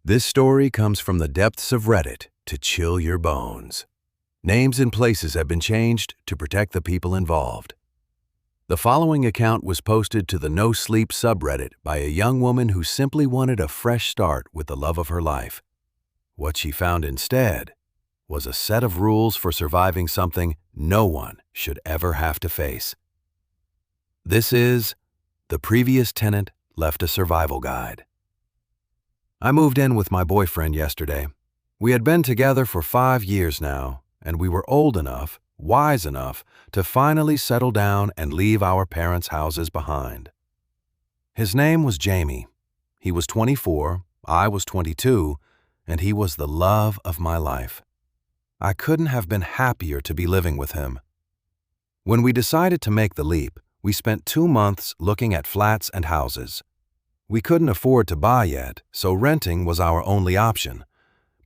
This story comes from the depths of Reddit to chill your bones. Names and places have been changed to protect the people involved. The following account was posted to the No Sleep subreddit by a young woman who simply wanted a fresh start with the love of her life. What she found instead was a set of rules for surviving something no one should ever have to face. This is The Previous Tenant Left a Survival Guide. I moved in with my boyfriend yesterday. We had been together for 5 years now, and we were old enough, wise enough, to finally settle down and leave our parents' houses behind. His name was Jamie. He was 24, I was 22, and he was the love of my life. I couldn't have been happier to be living with him. When we decided to make the leap, we spent 2 months looking at flats and houses. We couldn't afford to buy yet, so renting was our only option.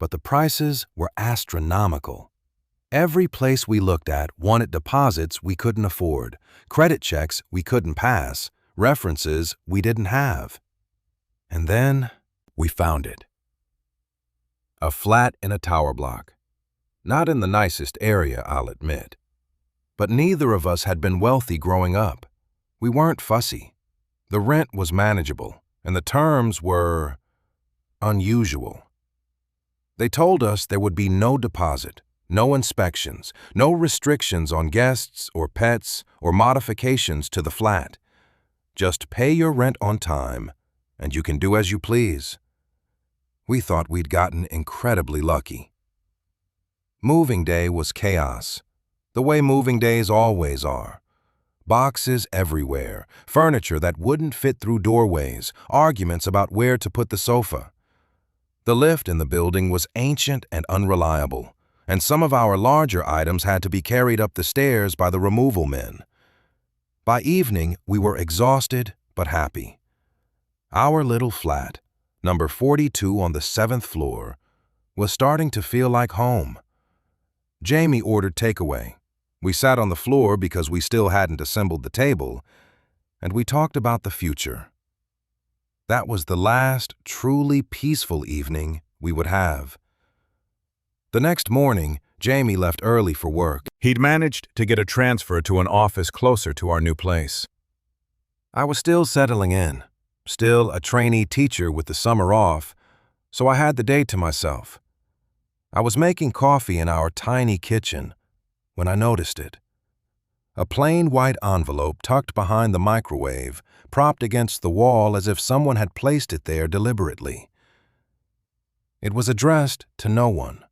But the prices were astronomical. Every place we looked at wanted deposits we couldn't afford, credit checks we couldn't pass, references we didn't have. And then we found it. A flat in a tower block. Not in the nicest area, I'll admit. But neither of us had been wealthy growing up. We weren't fussy. The rent was manageable, and the terms were unusual. They told us there would be no deposit, no inspections, no restrictions on guests or pets or modifications to the flat. Just pay your rent on time, and you can do as you please. We thought we'd gotten incredibly lucky. Moving day was chaos, the way moving days always are. Boxes everywhere, furniture that wouldn't fit through doorways, arguments about where to put the sofa. The lift in the building was ancient and unreliable, and some of our larger items had to be carried up the stairs by the removal men. By evening, we were exhausted but happy. Our little flat, number 42 on the 7th floor, was starting to feel like home. Jamie ordered takeaway. We sat on the floor because we still hadn't assembled the table, and we talked about the future. That was the last truly peaceful evening we would have. The next morning, Jamie left early for work. He'd managed to get a transfer to an office closer to our new place. I was still settling in, still a trainee teacher with the summer off, so I had the day to myself. I was making coffee in our tiny kitchen when I noticed it. A plain white envelope tucked behind the microwave, propped against the wall as if someone had placed it there deliberately. It was addressed to no one.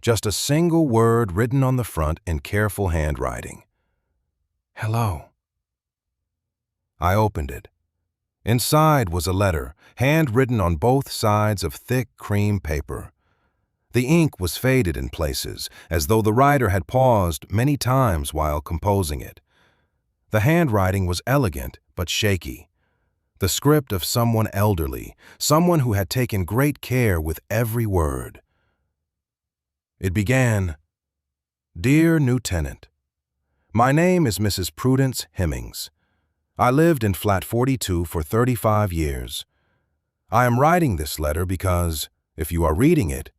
Just a single word written on the front in careful handwriting. Hello. I opened it. Inside was a letter, handwritten on both sides of thick cream paper. The ink was faded in places, as though the writer had paused many times while composing it. The handwriting was elegant but shaky. The script of someone elderly, someone who had taken great care with every word. It began, Dear new tenant, my name is Mrs. Prudence Hemmings. I lived in flat 42 for 35 years. I am writing this letter because, if you are reading it,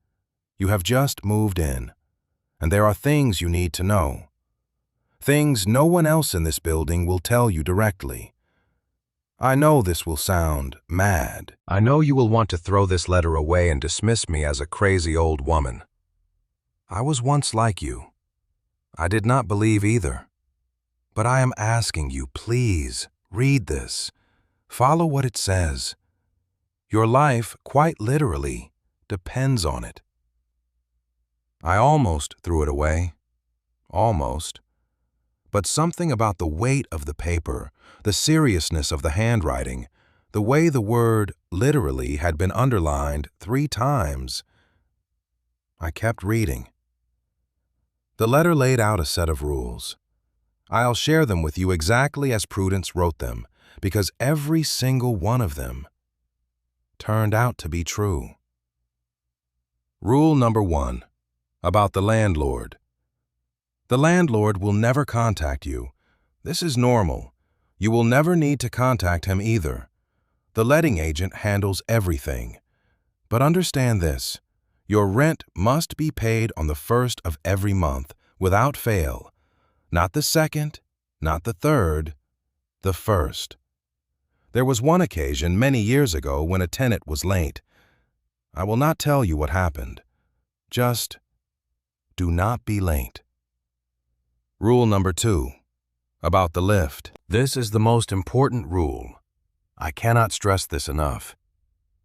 you have just moved in, and there are things you need to know. Things no one else in this building will tell you directly. I know this will sound mad. I know you will want to throw this letter away and dismiss me as a crazy old woman. I was once like you. I did not believe either. But I am asking you, please, read this. Follow what it says. Your life, quite literally, depends on it. I almost threw it away. Almost. But something about the weight of the paper, the seriousness of the handwriting, the way the word literally had been underlined 3 times. I kept reading. The letter laid out a set of rules. I'll share them with you exactly as Prudence wrote them, because every single one of them turned out to be true. Rule number 1. About the landlord. The landlord will never contact you. This is normal. You will never need to contact him either. The letting agent handles everything. But understand this, your rent must be paid on the first of every month, without fail. Not the second, not the third, the first. There was one occasion many years ago when a tenant was late. I will not tell you what happened. Just do not be late. Rule number 2. About the lift. This is the most important rule. I cannot stress this enough.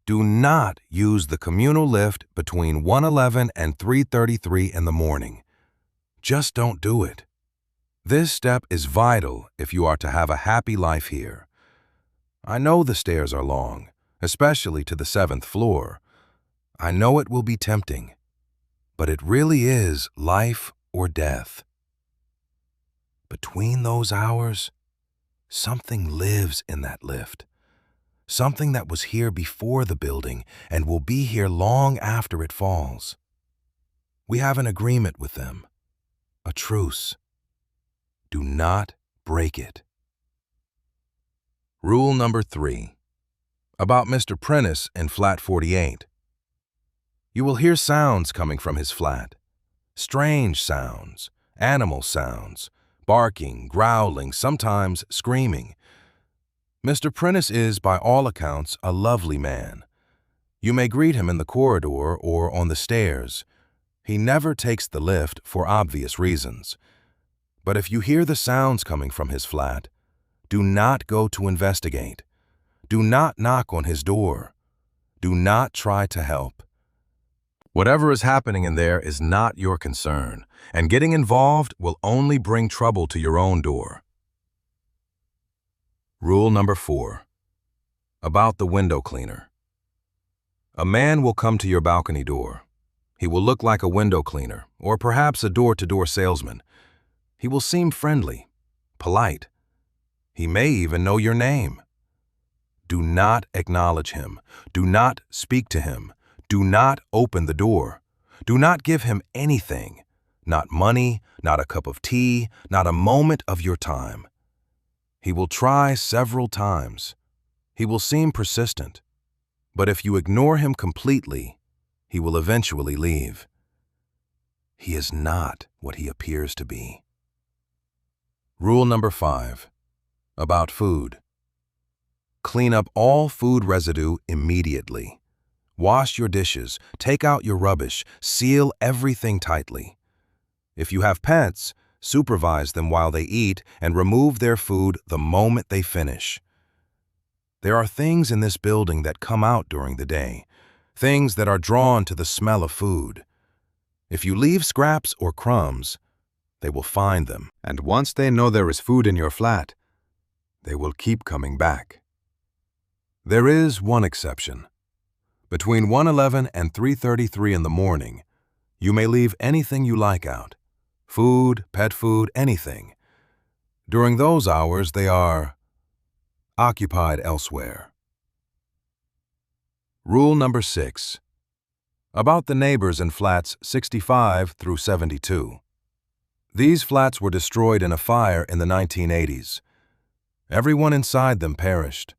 Do not use the communal lift between 1:11 and 3:33 in the morning. Just don't do it. This step is vital if you are to have a happy life here. I know the stairs are long, especially to the 7th floor. I know it will be tempting, but it really is life or death. Between those hours, something lives in that lift. Something that was here before the building and will be here long after it falls. We have an agreement with them, a truce. Do not break it. Rule number 3. About Mr. Prentice in flat 48. You will hear sounds coming from his flat. Strange sounds, animal sounds, barking, growling, sometimes screaming. Mr. Prentice is, by all accounts, a lovely man. You may greet him in the corridor or on the stairs. He never takes the lift for obvious reasons. But if you hear the sounds coming from his flat, do not go to investigate. Do not knock on his door. Do not try to help. Whatever is happening in there is not your concern, and getting involved will only bring trouble to your own door. Rule number 4. About the window cleaner. A man will come to your balcony door. He will look like a window cleaner, or perhaps a door-to-door salesman. He will seem friendly, polite. He may even know your name. Do not acknowledge him. Do not speak to him. Do not open the door. Do not give him anything. Not money, not a cup of tea, not a moment of your time. He will try several times. He will seem persistent. But if you ignore him completely, he will eventually leave. He is not what he appears to be. Rule number 5. About food. Clean up all food residue immediately. Wash your dishes, take out your rubbish, seal everything tightly. If you have pets, supervise them while they eat and remove their food the moment they finish. There are things in this building that come out during the day, things that are drawn to the smell of food. If you leave scraps or crumbs, they will find them, and once they know there is food in your flat, they will keep coming back. There is one exception. Between 1:11 and 3:33 in the morning, you may leave anything you like out. Food, pet food, anything. During those hours, they are occupied elsewhere. Rule number 6. About the neighbors in flats 65 through 72. These flats were destroyed in a fire in the 1980s. Everyone inside them perished.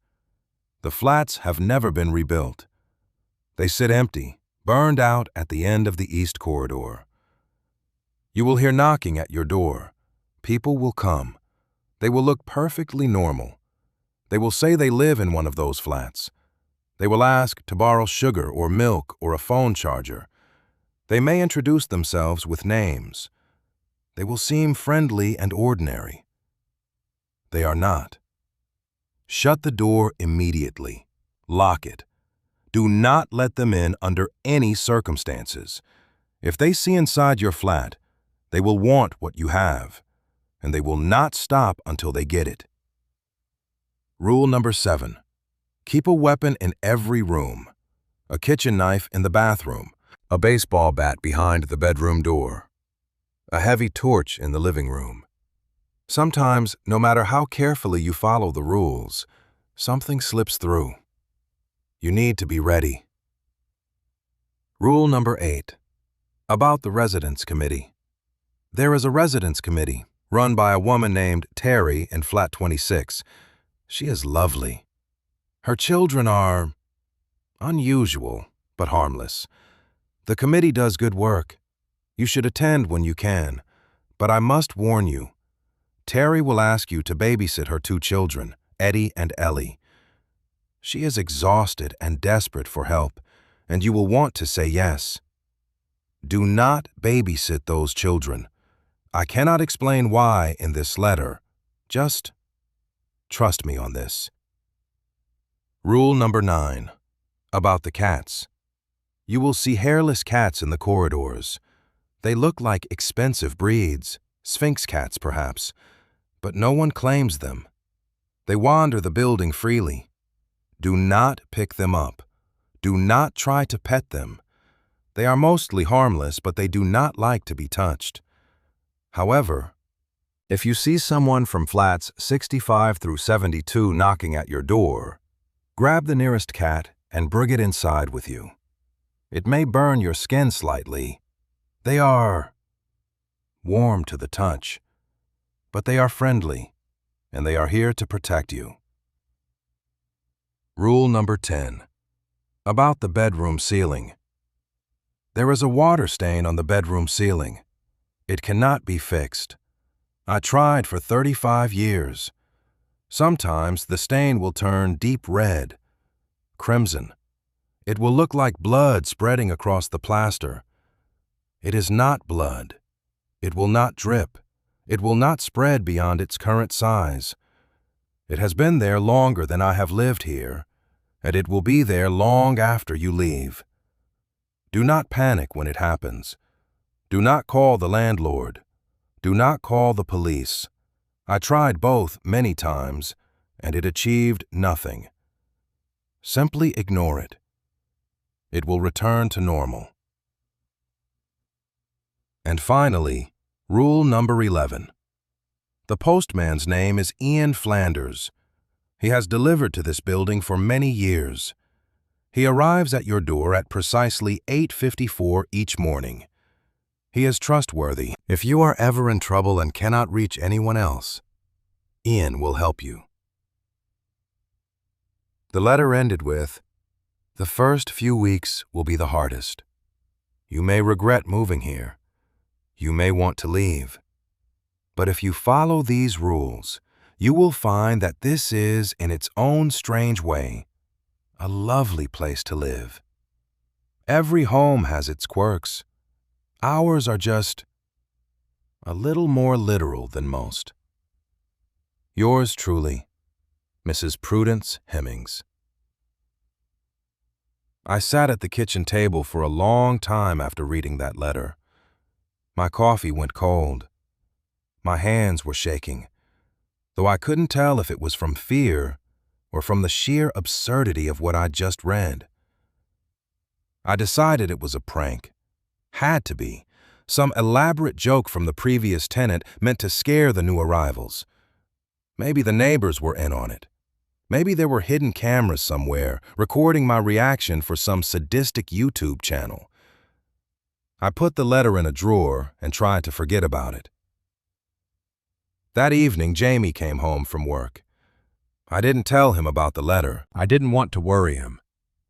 The flats have never been rebuilt. They sit empty, burned out at the end of the East Corridor. You will hear knocking at your door. People will come. They will look perfectly normal. They will say they live in one of those flats. They will ask to borrow sugar or milk or a phone charger. They may introduce themselves with names. They will seem friendly and ordinary. They are not. Shut the door immediately. Lock it. Do not let them in under any circumstances. If they see inside your flat, they will want what you have, and they will not stop until they get it. Rule number 7. Keep a weapon in every room. A kitchen knife in the bathroom, a baseball bat behind the bedroom door, a heavy torch in the living room. Sometimes, no matter how carefully you follow the rules, something slips through. You need to be ready. Rule number 8. About the Residence Committee. There is a Residence Committee run by a woman named Terry in flat 26. She is lovely. Her children are unusual, but harmless. The committee does good work. You should attend when you can, but I must warn you, Terry will ask you to babysit her 2 children, Eddie and Ellie. She is exhausted and desperate for help, and you will want to say yes. Do not babysit those children. I cannot explain why in this letter. Just trust me on this. Rule number 9. About the cats. You will see hairless cats in the corridors. They look like expensive breeds, Sphinx cats perhaps, but no one claims them. They wander the building freely. Do not pick them up. Do not try to pet them. They are mostly harmless, but they do not like to be touched. However, if you see someone from flats 65 through 72 knocking at your door, grab the nearest cat and bring it inside with you. It may burn your skin slightly. They are warm to the touch, but they are friendly, and they are here to protect you. Rule number 10. About the bedroom ceiling. There is a water stain on the bedroom ceiling. It cannot be fixed. I tried for 35 years. Sometimes the stain will turn deep red, crimson. It will look like blood spreading across the plaster. It is not blood. It will not drip. It will not spread beyond its current size. It has been there longer than I have lived here, and it will be there long after you leave. Do not panic when it happens. Do not call the landlord. Do not call the police. I tried both many times, and it achieved nothing. Simply ignore it. It will return to normal. And finally, rule number 11. The postman's name is Ian Flanders. He has delivered to this building for many years. He arrives at your door at precisely 8:54 each morning. He is trustworthy. If you are ever in trouble and cannot reach anyone else, Ian will help you. The letter ended with, "The first few weeks will be the hardest. You may regret moving here. You may want to leave. But if you follow these rules, you will find that this is, in its own strange way, a lovely place to live. Every home has its quirks. Ours are just a little more literal than most." Yours truly, Mrs. Prudence Hemmings. I sat at the kitchen table for a long time after reading that letter. My coffee went cold. My hands were shaking, though I couldn't tell if it was from fear or from the sheer absurdity of what I'd just read. I decided it was a prank. Had to be. Some elaborate joke from the previous tenant meant to scare the new arrivals. Maybe the neighbors were in on it. Maybe there were hidden cameras somewhere recording my reaction for some sadistic YouTube channel. I put the letter in a drawer and tried to forget about it. That evening, Jamie came home from work. I didn't tell him about the letter. I didn't want to worry him,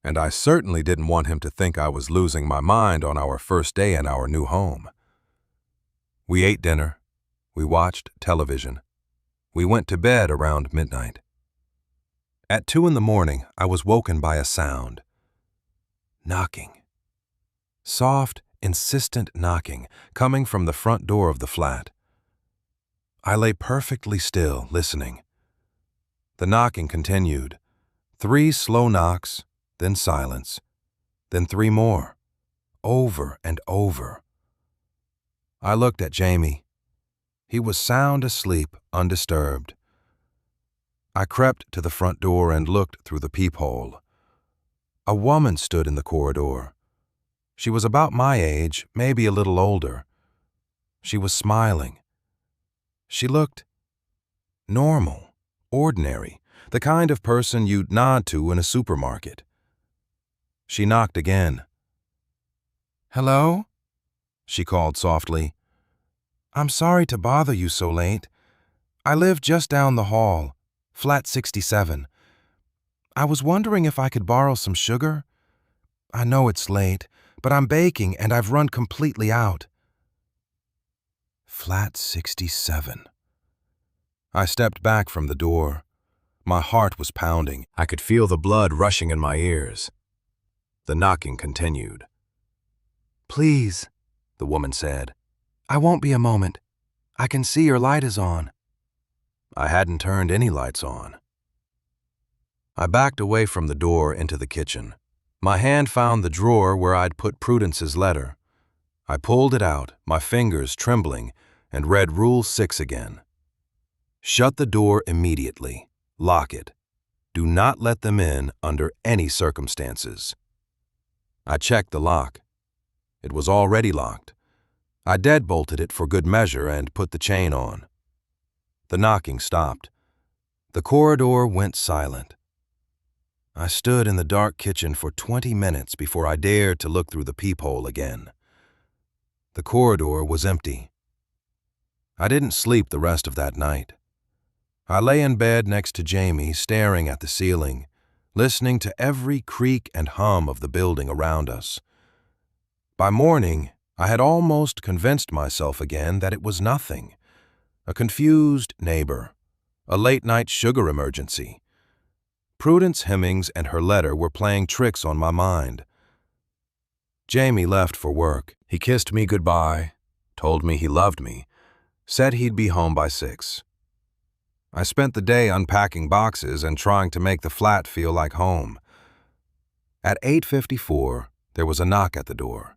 and I certainly didn't want him to think I was losing my mind on our first day in our new home. We ate dinner. We watched television. We went to bed around midnight. At 2 in the morning, I was woken by a sound. Knocking. Soft, insistent knocking coming from the front door of the flat. I lay perfectly still, listening. The knocking continued. 3 slow knocks, then silence, then 3 more, over and over. I looked at Jamie. He was sound asleep, undisturbed. I crept to the front door and looked through the peephole. A woman stood in the corridor. She was about my age, maybe a little older. She was smiling. She looked normal, ordinary, the kind of person you'd nod to in a supermarket. She knocked again. "Hello?" she called softly. "I'm sorry to bother you so late. I live just down the hall, flat 67. I was wondering if I could borrow some sugar. I know it's late, but I'm baking and I've run completely out. Flat 67. I stepped back from the door. My heart was pounding. I could feel the blood rushing in my ears. The knocking continued. Please, the woman said. I won't be a moment. I can see your light is on. I hadn't turned any lights on. I backed away from the door into the kitchen. My hand found the drawer where I'd put Prudence's letter. I pulled it out, my fingers trembling, and read Rule 6 again. Shut the door immediately. Lock it. Do not let them in under any circumstances. I checked the lock. It was already locked. I deadbolted it for good measure and put the chain on. The knocking stopped. The corridor went silent. I stood in the dark kitchen for 20 minutes before I dared to look through the peephole again. The corridor was empty. I didn't sleep the rest of that night. I lay in bed next to Jamie, staring at the ceiling, listening to every creak and hum of the building around us. By morning, I had almost convinced myself again that it was nothing. A confused neighbor, a late-night sugar emergency. Prudence Hemmings and her letter were playing tricks on my mind. Jamie left for work. He kissed me goodbye, told me he loved me, said he'd be home by 6. I spent the day unpacking boxes and trying to make the flat feel like home. At 8:54, there was a knock at the door.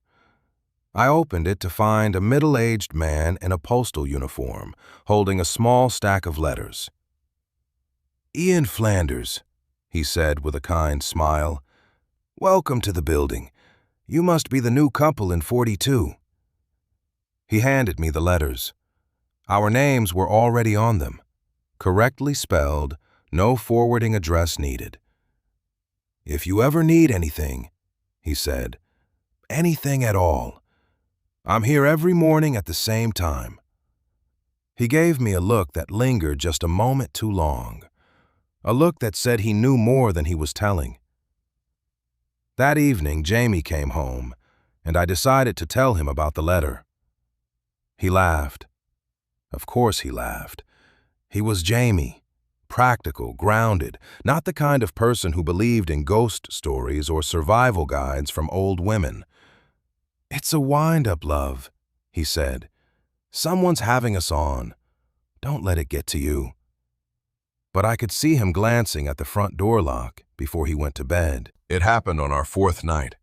I opened it to find a middle-aged man in a postal uniform, holding a small stack of letters. "Ian Flanders," he said with a kind smile. "Welcome to the building. You must be the new couple in 42. He handed me the letters. Our names were already on them. Correctly spelled, no forwarding address needed. "If you ever need anything," he said, "anything at all, I'm here every morning at the same time." He gave me a look that lingered just a moment too long, a look that said he knew more than he was telling. That evening, Jamie came home, and I decided to tell him about the letter. He laughed. Of course he laughed. He was Jamie, practical, grounded, not the kind of person who believed in ghost stories or survival guides from old women. "It's a wind-up, love," he said. "Someone's having us on. Don't let it get to you." But I could see him glancing at the front door lock before he went to bed. It happened on our 4th night.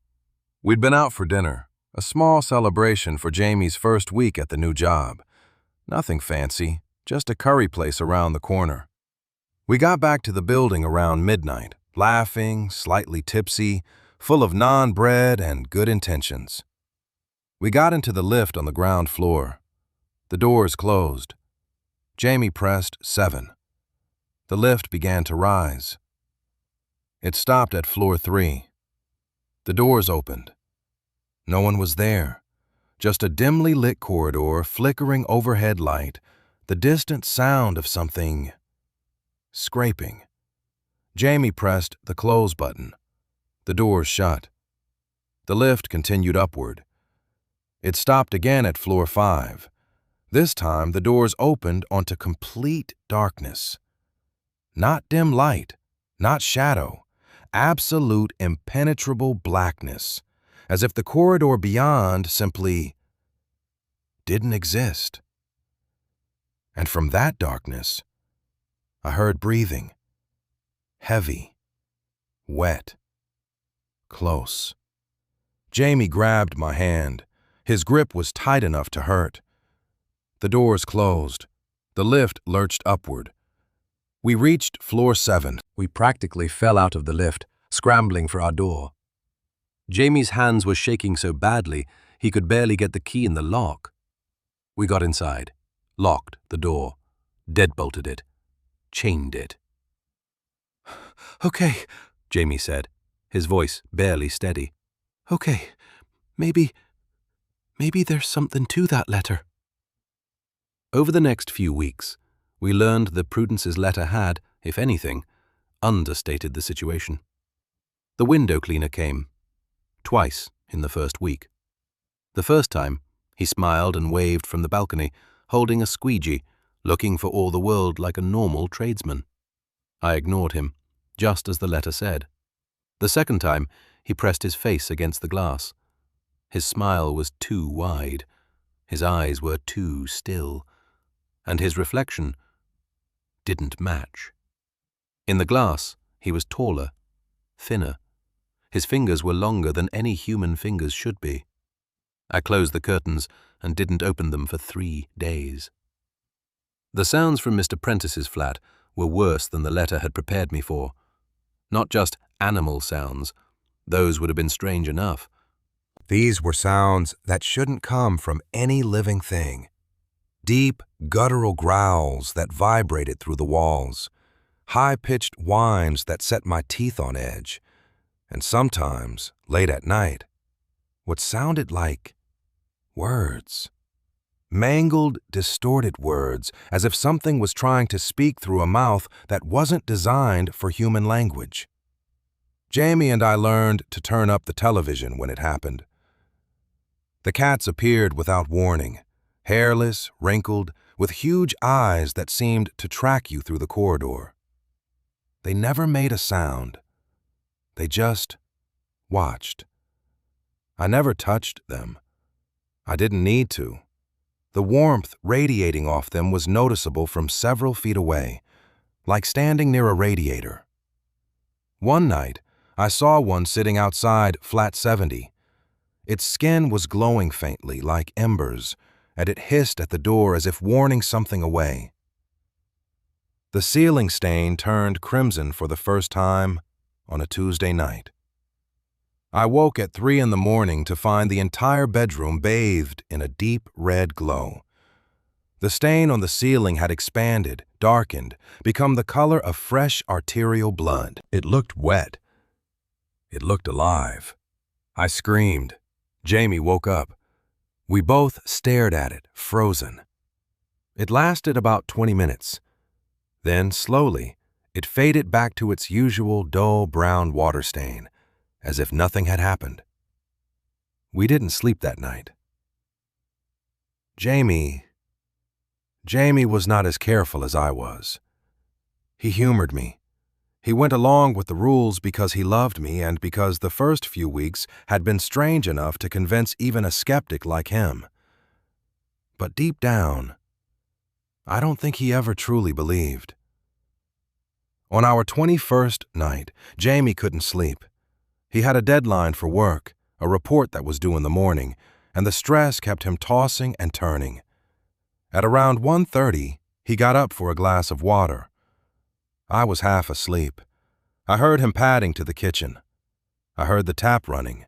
We'd been out for dinner, a small celebration for Jamie's first week at the new job. Nothing fancy, just a curry place around the corner. We got back to the building around midnight, laughing, slightly tipsy, full of naan bread and good intentions. We got into the lift on the ground floor. The doors closed. Jamie pressed 7. The lift began to rise. It stopped at floor 3. The doors opened. No one was there. Just a dimly lit corridor, flickering overhead light, the distant sound of something scraping. Jamie pressed the close button. The doors shut. The lift continued upward. It stopped again at floor 5. This time, the doors opened onto complete darkness. Not dim light, not shadow, absolute impenetrable blackness, as if the corridor beyond simply didn't exist. And from that darkness, I heard breathing. Heavy, wet, close. Jamie grabbed my hand. His grip was tight enough to hurt. The doors closed. The lift lurched upward. We reached floor 7. We practically fell out of the lift, scrambling for our door. Jamie's hands were shaking so badly he could barely get the key in the lock. We got inside, locked the door, deadbolted it, chained it. "Okay," Jamie said, his voice barely steady. "Okay, maybe there's something to that letter." Over the next few weeks, we learned that Prudence's letter had, if anything, understated the situation. The window cleaner came. twice in the first week. The first time, he smiled and waved from the balcony, holding a squeegee, looking for all the world like a normal tradesman. I ignored him, just as the letter said. The second time, he pressed his face against the glass. His smile was too wide, his eyes were too still, and his reflection didn't match. In the glass, he was taller, thinner. His fingers were longer than any human fingers should be. I closed the curtains and didn't open them for 3 days. The sounds from Mr. Prentice's flat were worse than the letter had prepared me for. Not just animal sounds. Those would have been strange enough. These were sounds that shouldn't come from any living thing. Deep, guttural growls that vibrated through the walls, high-pitched whines that set my teeth on edge, and sometimes, late at night, what sounded like words. Mangled, distorted words, as if something was trying to speak through a mouth that wasn't designed for human language. Jamie and I learned to turn up the television when it happened. The cats appeared without warning, hairless, wrinkled, with huge eyes that seemed to track you through the corridor. They never made a sound. They just watched. I never touched them. I didn't need to. The warmth radiating off them was noticeable from several feet away, like standing near a radiator. One night, I saw one sitting outside flat 70. Its skin was glowing faintly, like embers, and it hissed at the door as if warning something away. The ceiling stain turned crimson for the first time on a Tuesday night. I woke at 3 in the morning to find the entire bedroom bathed in a deep red glow. The stain on the ceiling had expanded, darkened, become the color of fresh arterial blood. It looked wet. It looked alive. I screamed. Jamie woke up. We both stared at it, frozen. It lasted about 20 minutes. Then, slowly, it faded back to its usual dull brown water stain, as if nothing had happened. We didn't sleep that night. Jamie was not as careful as I was. He humored me. He went along with the rules because he loved me and because the first few weeks had been strange enough to convince even a skeptic like him. But deep down, I don't think he ever truly believed. On our 21st night, Jamie couldn't sleep. He had a deadline for work, a report that was due in the morning, and the stress kept him tossing and turning. At around 1:30, he got up for a glass of water. I was half asleep. I heard him padding to the kitchen. I heard the tap running.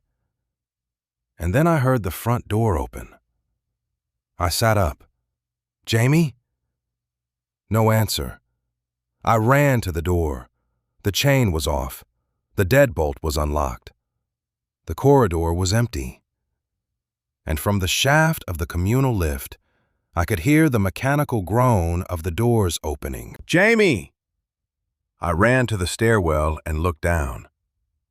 And then I heard the front door open. I sat up. "Jamie?" No answer. I ran to the door. The chain was off. The deadbolt was unlocked. The corridor was empty. And from the shaft of the communal lift, I could hear the mechanical groan of the doors opening. "Jamie!" I ran to the stairwell and looked down.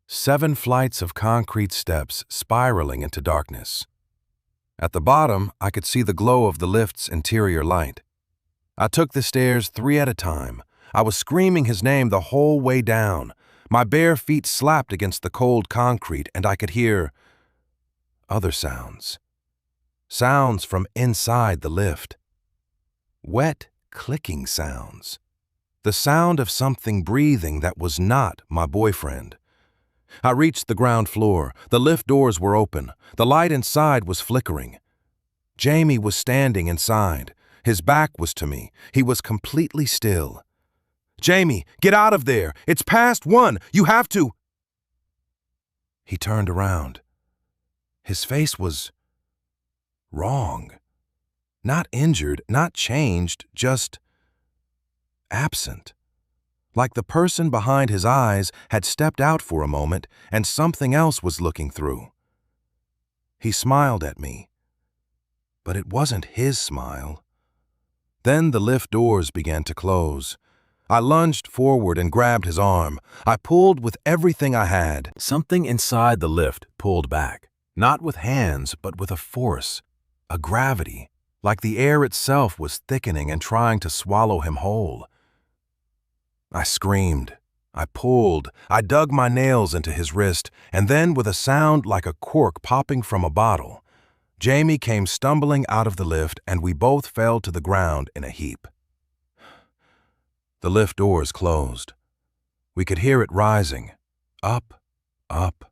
7 flights of concrete steps spiraling into darkness. At the bottom, I could see the glow of the lift's interior light. I took the stairs 3 at a time. I was screaming his name the whole way down. My bare feet slapped against the cold concrete, and I could hear other sounds. Sounds from inside the lift. Wet, clicking sounds. The sound of something breathing that was not my boyfriend. I reached the ground floor. The lift doors were open. The light inside was flickering. Jamie was standing inside. His back was to me. He was completely still. "Jamie, get out of there! It's past 1! You have to—" He turned around. His face was wrong. Not injured, not changed, just absent. Like the person behind his eyes had stepped out for a moment and something else was looking through. He smiled at me, but it wasn't his smile. Then the lift doors began to close. I lunged forward and grabbed his arm. I pulled with everything I had. Something inside the lift pulled back, not with hands, but with a force, a gravity, like the air itself was thickening and trying to swallow him whole. I screamed. I pulled. I dug my nails into his wrist, and then, with a sound like a cork popping from a bottle, Jamie came stumbling out of the lift, and we both fell to the ground in a heap. The lift doors closed. We could hear it rising, up, up,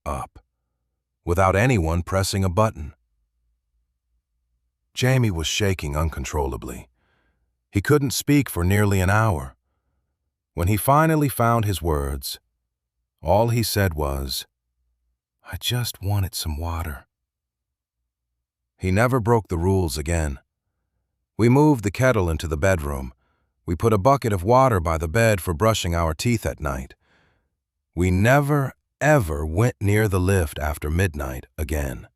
up, without anyone pressing a button. Jamie was shaking uncontrollably. He couldn't speak for nearly an hour. When he finally found his words, all he said was, "I just wanted some water." He never broke the rules again. We moved the kettle into the bedroom. We put a bucket of water by the bed for brushing our teeth at night. We never, ever went near the lift after midnight again.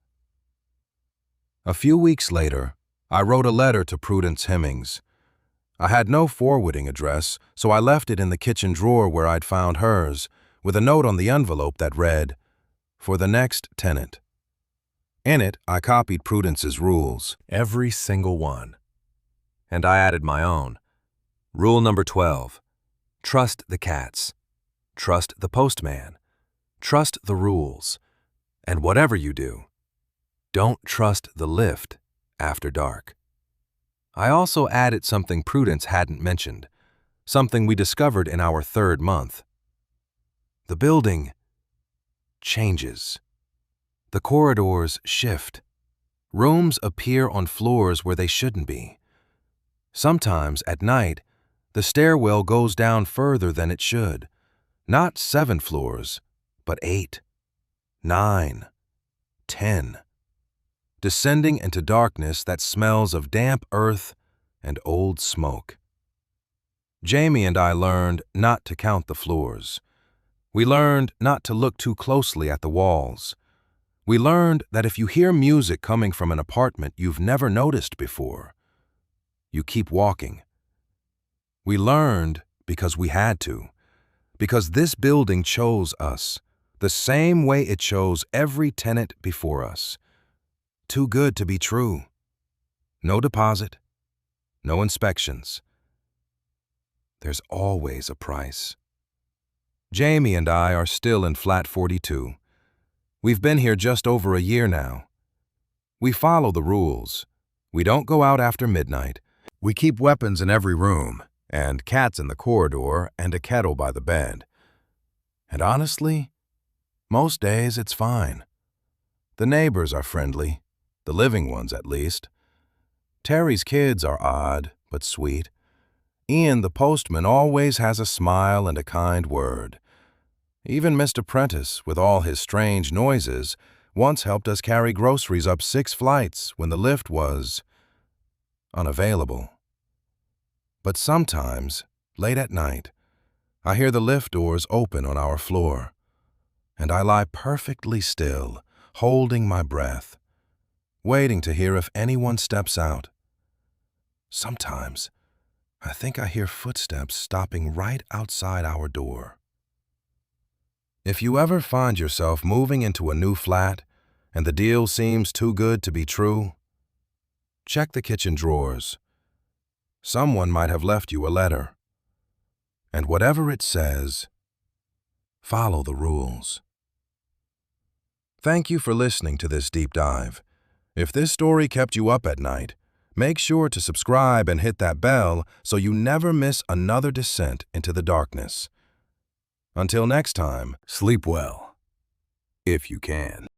A few weeks later, I wrote a letter to Prudence Hemmings. I had no forwarding address, so I left it in the kitchen drawer where I'd found hers, with a note on the envelope that read, "For the next tenant." In it, I copied Prudence's rules, every single one. And I added my own. Rule number 12. Trust the cats. Trust the postman. Trust the rules. And whatever you do, don't trust the lift after dark. I also added something Prudence hadn't mentioned, something we discovered in our 3rd month. The building changes. The corridors shift. Rooms appear on floors where they shouldn't be. Sometimes, at night, the stairwell goes down further than it should. Not 7 floors, but 8, 9, 10. Descending into darkness that smells of damp earth and old smoke. Jamie and I learned not to count the floors. We learned not to look too closely at the walls. We learned that if you hear music coming from an apartment you've never noticed before, you keep walking. We learned because we had to, because this building chose us, the same way it chose every tenant before us. Too good to be true. No deposit, no inspections. There's always a price. Jamie and I are still in flat 42. We've been here just over a year now. We follow the rules. We don't go out after midnight. We keep weapons in every room, and cats in the corridor, and a kettle by the bed. And honestly, most days it's fine. The neighbors are friendly. The living ones, at least. Terry's kids are odd, but sweet. Ian, the postman, always has a smile and a kind word. Even Mr. Prentice, with all his strange noises, once helped us carry groceries up 6 flights when the lift was unavailable. But sometimes, late at night, I hear the lift doors open on our floor, and I lie perfectly still, holding my breath, waiting to hear if anyone steps out. Sometimes, I think I hear footsteps stopping right outside our door. If you ever find yourself moving into a new flat and the deal seems too good to be true, check the kitchen drawers. Someone might have left you a letter. And whatever it says, follow the rules. Thank you for listening to this deep dive. If this story kept you up at night, make sure to subscribe and hit that bell so you never miss another descent into the darkness. Until next time, sleep well, if you can.